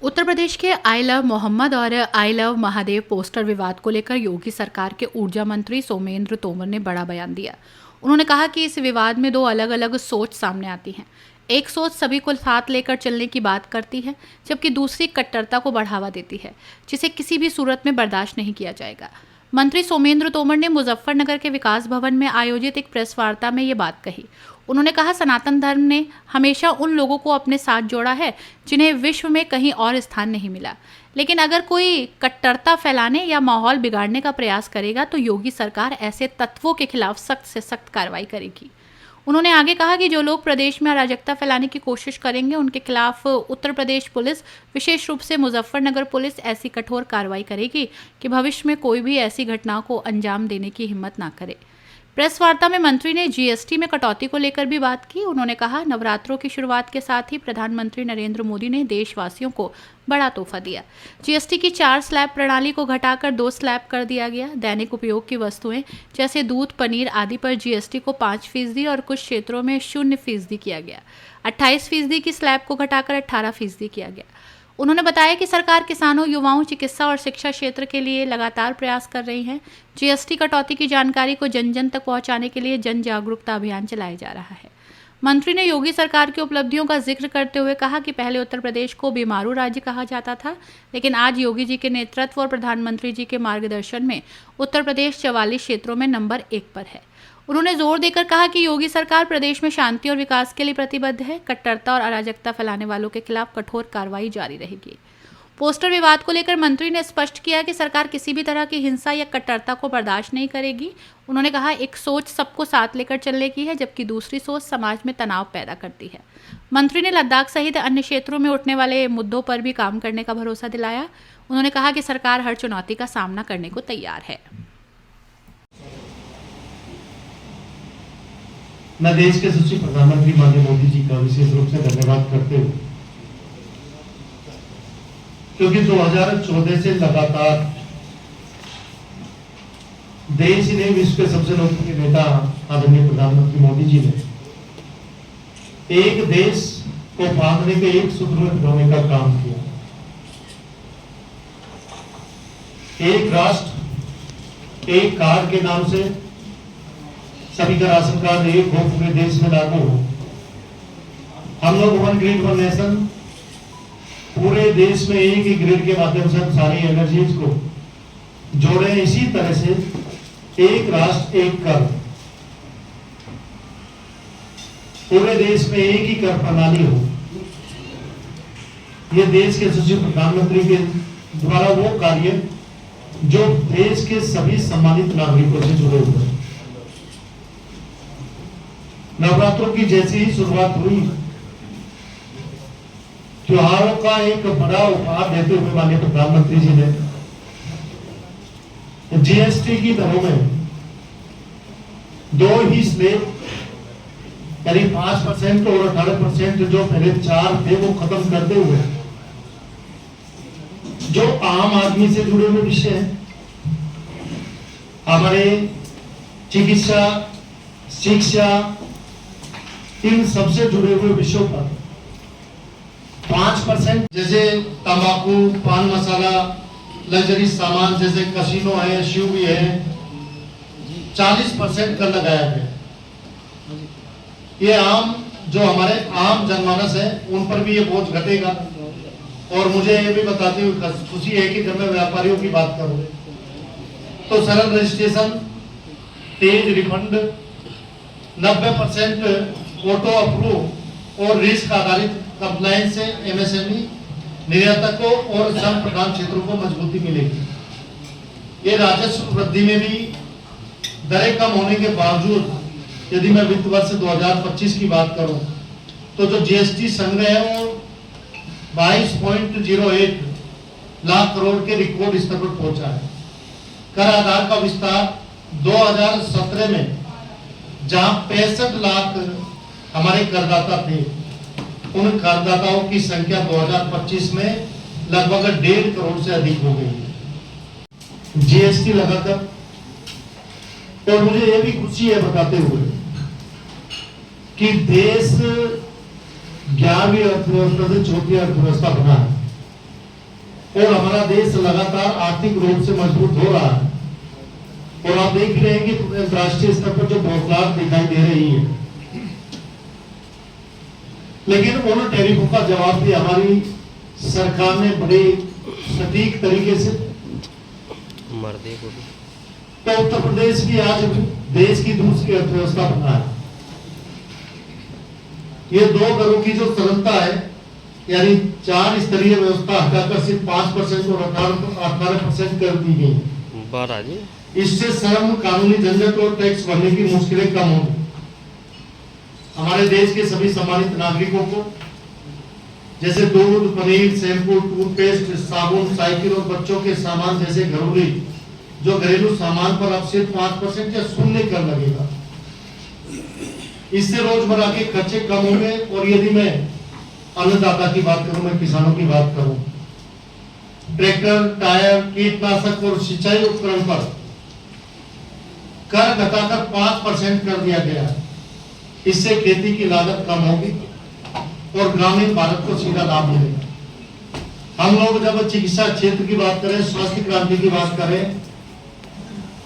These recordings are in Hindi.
उत्तर प्रदेश के आई लव मोहम्मद और आई लव महादेव पोस्टर विवाद को लेकर योगी सरकार के ऊर्जा मंत्री सोमेंद्र तोमर ने बड़ा बयान दिया। उन्होंने कहा कि इस विवाद में दो अलग अलग सोच सामने आती हैं। एक सोच सभी को साथ लेकर चलने की बात करती है, जबकि दूसरी कट्टरता को बढ़ावा देती है, जिसे किसी भी सूरत में बर्दाश्त नहीं किया जाएगा। मंत्री सोमेंद्र तोमर ने मुजफ्फरनगर के विकास भवन में आयोजित एक प्रेस वार्ता में ये बात कही। उन्होंने कहा, सनातन धर्म ने हमेशा उन लोगों को अपने साथ जोड़ा है जिन्हें विश्व में कहीं और स्थान नहीं मिला, लेकिन अगर कोई कट्टरता फैलाने या माहौल बिगाड़ने का प्रयास करेगा तो योगी सरकार ऐसे तत्वों के खिलाफ सख्त से सख्त कार्रवाई करेगी। उन्होंने आगे कहा कि जो लोग प्रदेश में अराजकता फैलाने की कोशिश करेंगे उनके खिलाफ उत्तर प्रदेश पुलिस, विशेष रूप से मुजफ्फरनगर पुलिस ऐसी कठोर कार्रवाई करेगी कि भविष्य में कोई भी ऐसी घटनाओं को अंजाम देने की हिम्मत ना करे। प्रेस वार्ता में मंत्री ने जीएसटी में कटौती को लेकर भी बात की। उन्होंने कहा, नवरात्रों की शुरुआत के साथ ही प्रधानमंत्री नरेंद्र मोदी ने देशवासियों को बड़ा तोहफा दिया। जीएसटी की 4 स्लैब प्रणाली को घटाकर 2 स्लैब कर दिया गया। दैनिक उपयोग की वस्तुएं जैसे दूध, पनीर आदि पर जीएसटी को 5% और कुछ क्षेत्रों में 0% किया गया। 28% की स्लैब को घटाकर 18% किया गया। उन्होंने बताया कि सरकार किसानों, युवाओं, चिकित्सा और शिक्षा क्षेत्र के लिए लगातार प्रयास कर रही है। जीएसटी कटौती की जानकारी को जन जन तक पहुंचाने के लिए जन जागरूकता अभियान चलाया जा रहा है। मंत्री ने योगी सरकार की उपलब्धियों का जिक्र करते हुए कहा कि पहले उत्तर प्रदेश को बीमारू राज्य कहा जाता था, लेकिन आज योगी जी के नेतृत्व और प्रधानमंत्री जी के मार्गदर्शन में उत्तर प्रदेश 44 क्षेत्रों में नंबर 1 पर है। उन्होंने जोर देकर कहा कि योगी सरकार प्रदेश में शांति और विकास के लिए प्रतिबद्ध है। कट्टरता और अराजकता फैलाने वालों के खिलाफ कठोर कार्रवाई जारी रहेगी। पोस्टर विवाद को लेकर मंत्री ने स्पष्ट किया कि सरकार किसी भी तरह की हिंसा या कट्टरता को बर्दाश्त नहीं करेगी। उन्होंने कहा, एक सोच सबको साथ लेकर चलने की है, जबकि दूसरी सोच समाज में तनाव पैदा करती है। मंत्री ने लद्दाख सहित अन्य क्षेत्रों में उठने वाले मुद्दों पर भी काम करने का भरोसा दिलाया। उन्होंने कहा कि सरकार हर चुनौती का सामना करने को तैयार है। मैं देश के यशस्वी प्रधानमंत्री माननीय मोदी जी का विशेष रूप से धन्यवाद करते हुए, क्योंकि 2014 से लगातार देश ही नहीं, विश्व के सबसे लोकप्रिय नेता आदरणीय प्रधानमंत्री मोदी जी ने एक देश को बांधने के एक सूत्र में पिरोने का काम किया। एक राष्ट्र एक कार्ड के नाम से सभी का राशन कार्ड एक हो, पूरे देश में लागू हो। हम लोग वन ग्रिड वन नेशन, पूरे देश में एक ही ग्रिड के माध्यम से हम सारी एनर्जीज को जोड़े। इसी तरह से एक राष्ट्र एक कर, पूरे देश में एक ही कर प्रणाली हो। यह देश के यशस्वी प्रधानमंत्री के द्वारा वो कार्य जो देश के सभी सम्मानित नागरिकों से जुड़े हुए हैं। नवरात्रों की जैसी ही शुरुआत हुई, त्योहारों का एक बड़ा उपहार देते हुए माननीय प्रधानमंत्री जी ने जीएसटी की दरों में 2 ही स्लैब यानी 5% और 18% जो पहले 4 थे वो खत्म करते हुए जो आम आदमी से जुड़े हुए विषय हैं, हमारे चिकित्सा, शिक्षा, इन सबसे जुड़े हुए विषयों पर 5%, जैसे तंबाकू, पान मसाला, लग्जरी सामान जैसे कसिनो है, एसयूवी है, 40% कर लगाया गया। ये आम जो हमारे आम जनमानस है उन पर भी ये बोझ घटेगा। और मुझे ये भी बताते हुए खुशी है कि जब मैं व्यापारियों की बात करूं तो सरल रजिस्ट्रेशन, तेज रिफंड, 90% ऑटो अप्रूव और रिस्क आधारित कंप्लायंस से एमएसएमई, निर्यातकों और श्रम प्रधान क्षेत्रों को मजबूती मिलेगी। ये राजस्व वृद्धि में भी दरें कम होने के बावजूद, यदि मैं वित्त वर्ष 2025 की बात करूं तो जो जीएसटी संग्रह है वो 22.08 लाख करोड़ के रिकॉर्ड स्तर पर पहुंचा है। कर आधार का विस्तार 2017 में जहां 65 लाख हमारे करदाता थे, उन करदाताओं की संख्या 2025 में लगभग 1.5 करोड़ से अधिक हो गई है जीएसटी लगाकर। और मुझे यह भी खुशी है बताते हुए कि देश 11वीं अर्थव्यवस्था से छोटी अर्थव्यवस्था बना है। और हमारा देश लगातार आर्थिक रूप से मजबूत हो रहा है। और आप देख रहे हैं कि राष्ट्रीय स्तर पर जो बौखलाहट दिखाई दे रही है, लेकिन उन टैरिफों का जवाब भी हमारी सरकार ने बड़े सटीक तरीके से तो उत्तर प्रदेश भी आज देश की दूसरी अर्थव्यवस्था बना है। ये 2 करोड़ की जो तरलता है, यानी 4 स्तरीय व्यवस्था हटाकर सिर्फ 5% और 18% कर दी गई। इससे श्रम, कानूनी झंझट और टैक्स भरने की मुश्किलें कम होंगी। हमारे देश के सभी सम्मानित नागरिकों को जैसे दूध, पनीर, शैम्पू, टूथपेस्ट, साबुन, साइकिल और बच्चों के सामान जैसे घरेलू सामान पर अब सिर्फ 5% या 0 कर लगेगा। इससे रोजमर्रा के खर्चे कम होंगे। और यदि मैं अन्नदाता की बात करूं, मैं किसानों की बात करूं, ट्रैक्टर, टायर, कीटनाशक और सिंचाई उपकरण पर कर घटाकर 5% कर दिया गया है। इससे खेती की लागत कम होगी और ग्रामीण भारत को सीधा लाभ मिलेगा। हम लोग जब चिकित्सा क्षेत्र की बात करें, स्वास्थ्य क्रांति की बात करें,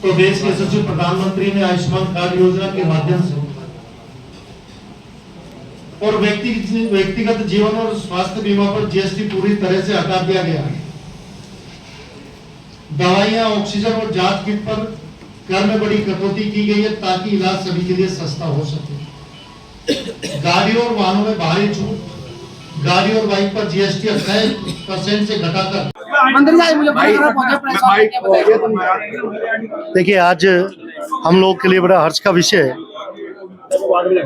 तो देश के यशस्वी प्रधानमंत्री ने आयुष्मान कार्ड योजना के माध्यम से और व्यक्तिगत जीवन और स्वास्थ्य बीमा पर जीएसटी पूरी तरह से हटा दिया गया है। दवाइयां, ऑक्सीजन और जांच किट पर कर में बड़ी कटौती की गई है ताकि इलाज सभी के लिए सस्ता हो सके। गाड़ियों और वाहनों में भारी छूट, गाड़ी और बाइक पर जीएसटी 28% से घटाकर। देखिए, आज हम लोग के लिए बड़ा हर्ष का विषय है।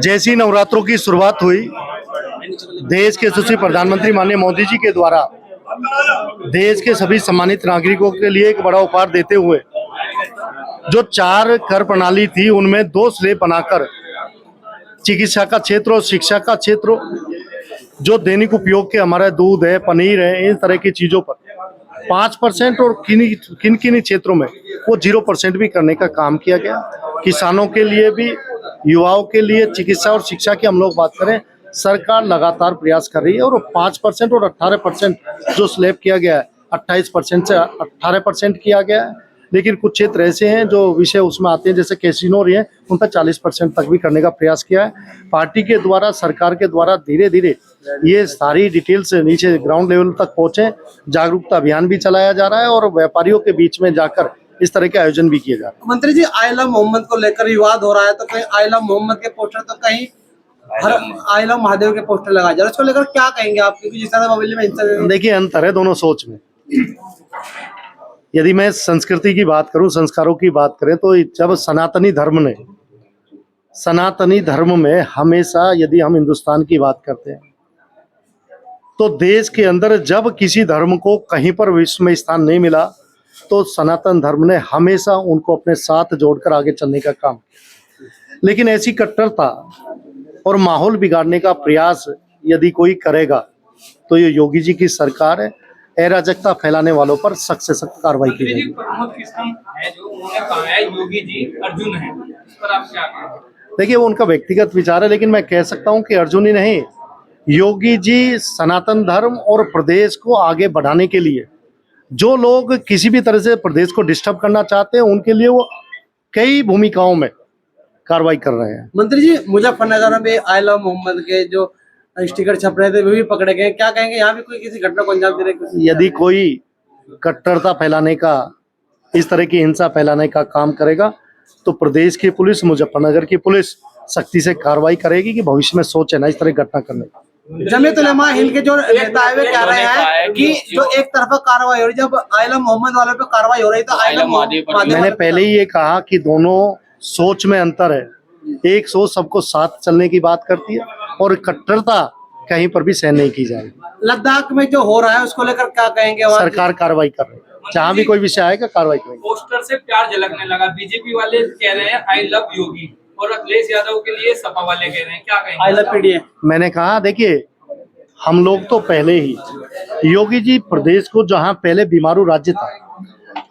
जैसी नवरात्रों की शुरुआत हुई, देश के यशस्वी प्रधानमंत्री माननीय मोदी जी के द्वारा देश के सभी सम्मानित नागरिकों के लिए एक बड़ा उपहार देते हुए जो 4 कर प्रणाली थी, उनमें 2 स्लैब बनाकर चिकित्सा का क्षेत्र और शिक्षा का क्षेत्र, जो दैनिक उपयोग के हमारा दूध है, पनीर है, इन तरह की चीजों पर 5% और किन क्षेत्रों में वो 0% भी करने का काम किया गया। किसानों के लिए भी, युवाओं के लिए, चिकित्सा और शिक्षा की हम लोग बात करें, सरकार लगातार प्रयास कर रही है। और 5% और 18% जो स्लैब किया गया है, 28% से 18% किया गया है। लेकिन कुछ क्षेत्र ऐसे हैं जो विषय उसमें आते हैं, जैसे कैसीनो रही है, उन पर 40% तक भी करने का प्रयास किया है। पार्टी के द्वारा, सरकार के द्वारा धीरे धीरे ये सारी डिटेल्स नीचे ग्राउंड लेवल तक पहुंचे, जागरूकता अभियान भी चलाया जा रहा है और व्यापारियों के बीच में जाकर इस तरह के आयोजन भी किए जा रहे हैं। मंत्री जी, आई लव मोहम्मद को लेकर विवाद हो रहा है, तो कहीं आई लव मोहम्मद के पोस्टर, तो कहीं आई लव महादेव के पोस्टर लगाए जा रहे हैं, उसको लेकर क्या कहेंगे आप? क्योंकि जिस तरह मोबाइल में देखिए, अंतर है दोनों सोच में। यदि मैं संस्कृति की बात करूं, संस्कारों की बात करें, तो जब सनातनी धर्म में हमेशा, यदि हम हिंदुस्तान की बात करते हैं, तो देश के अंदर जब किसी धर्म को कहीं पर विश्व में स्थान नहीं मिला, तो सनातन धर्म ने हमेशा उनको अपने साथ जोड़कर आगे चलने का काम किया। लेकिन ऐसी कट्टरता और माहौल बिगाड़ने का प्रयास यदि कोई करेगा, तो ये योगी जी की सरकार है। अराजकता फैलाने वालों पर सख्त से सख्त कार्रवाई की जाएगी। प्रमोद किस्म है जो उन्होंने कहा है योगी जी अर्जुन है, इस पर आप क्या कहेंगे? देखिए, वो उनका व्यक्तिगत विचार है, लेकिन मैं कह सकता हूं कि अर्जुन ही नहीं, योगी जी सनातन धर्म और प्रदेश को आगे बढ़ाने के लिए जो लोग किसी भी तरह से प्रदेश को डिस्टर्ब करना चाहते हैं, उनके लिए वो कई भूमिकाओं में कार्रवाई कर रहे हैं। मंत्री जी, मुजफ्फरनगर में आई लव मोहम्मद के जो स्टिकर छप रहे थे, वो भी पकड़े गए, क्या कहेंगे? यहाँ भी कोई किसी घटना को अंजाम दे रहे? यदि कोई कट्टरता फैलाने का, इस तरह की हिंसा फैलाने का काम करेगा, तो प्रदेश की पुलिस, मुजफ्फरनगर की पुलिस सख्ती से कार्रवाई करेगी कि भविष्य में सोचे ना इस तरह घटना करने का। जमीयत उलेमा हिंद के जो नेता है वे कह रहे हैं कि जो एक तरफा कार्रवाई हो रही, जब आई लव मोहम्मद वालों पे कार्रवाई हो रही, तो आई लव महादेव। मैंने पहले ही ये कहा कि दोनों सोच में अंतर है। एक सोच सबको साथ चलने की बात करती है और कट्टरता कहीं पर भी सहन नहीं की जाएगी। लद्दाख में जो हो रहा है उसको लेकर क्या कहेंगे? सरकार कार्रवाई कर रही है, जहाँ भी कोई विषय आएगा कार्रवाई करेंगे। पोस्टर से प्यार झलकने लगा, बीजेपी वाले कह रहे हैं आई लव योगी, और अखिलेश यादव के लिए सपा वाले कह रहे हैं, क्या कहेंगे? I love PDA. मैंने कहा, देखिए, हम लोग तो पहले ही योगी जी प्रदेश को, जहाँ पहले बीमारू राज्य था,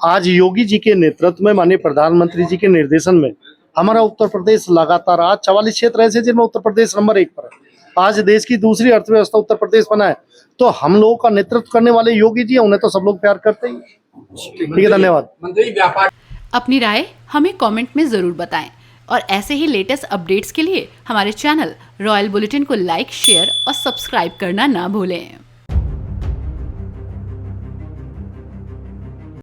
आज योगी जी के नेतृत्व में, माननीय प्रधानमंत्री जी के निर्देशन में हमारा उत्तर प्रदेश लगातार, आज 44 क्षेत्र ऐसे जिनमें उत्तर प्रदेश नंबर 1 पर है। आज देश की दूसरी अर्थव्यवस्था उत्तर प्रदेश बना है, तो हम लोगों का नेतृत्व करने वाले योगी जी हैं, उन्हें तो सब लोग प्यार करते ही। ठीक है, धन्यवाद। मंत्री व्यापार अपनी राय हमें कमेंट में ज़रूर बताएं और ऐसे ही लेटेस्ट अपडेट्स के लिए हमारे चैनल रॉयल बुलेटिन को लाइक, शेयर और सब्सक्राइब करना ना भूलें।